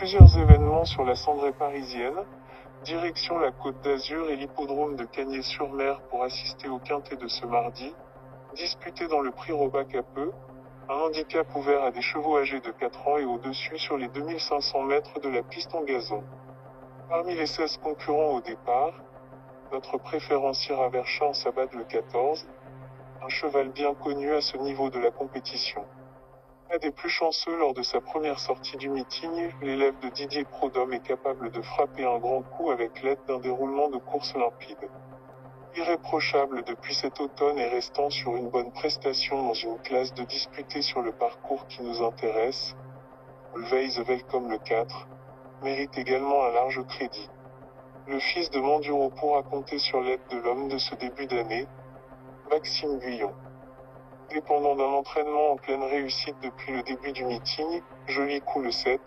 Plusieurs événements sur la cendrée parisienne, direction la Côte d'Azur et l'hippodrome de Cagnes-sur-Mer pour assister au quintet de ce mardi, disputé dans le prix Robacapeux, un handicap ouvert à des chevaux âgés de 4 ans et au-dessus sur les 2500 mètres de la piste en gazon. Parmi les 16 concurrents au départ, notre préférencier Averchamp s'abat le 14, un cheval bien connu à ce niveau de la compétition. Un des plus chanceux lors de sa première sortie du meeting, l'élève de Didier Prodhomme est capable de frapper un grand coup avec l'aide d'un déroulement de course limpide. Irréprochable depuis cet automne et restant sur une bonne prestation dans une classe de disputés sur le parcours qui nous intéresse, Always Welcome le 4, mérite également un large crédit. Le fils de Manduro pourra compter sur l'aide de l'homme de ce début d'année, Maxime Guyon. Dépendant d'un entraînement en pleine réussite depuis le début du meeting, joli coup le 7,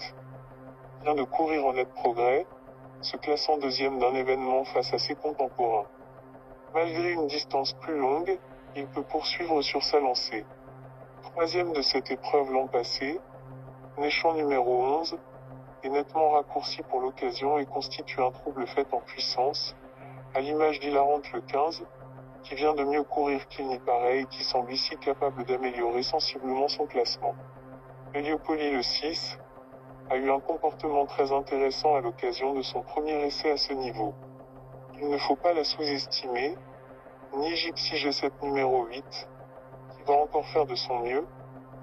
vient de courir en net progrès, se classant deuxième d'un événement face à ses contemporains. Malgré une distance plus longue, il peut poursuivre sur sa lancée. Troisième de cette épreuve l'an passé, Néchant numéro 11, est nettement raccourci pour l'occasion et constitue un trouble fait en puissance, à l'image d'Hilarante le 15, qui vient de mieux courir qu'il n'y paraît et qui semble ici capable d'améliorer sensiblement son classement. Heliopoli le 6 a eu un comportement très intéressant à l'occasion de son premier essai à ce niveau. Il ne faut pas la sous-estimer, ni Gypsy G7 numéro 8, qui va encore faire de son mieux,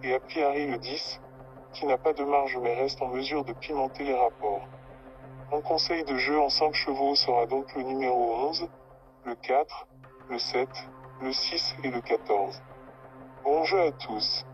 et Apiari le 10, qui n'a pas de marge mais reste en mesure de pimenter les rapports. Mon conseil de jeu en 5 chevaux sera donc le numéro 11, le 4, le 7, le 6 et le 14. Bon jeu à tous.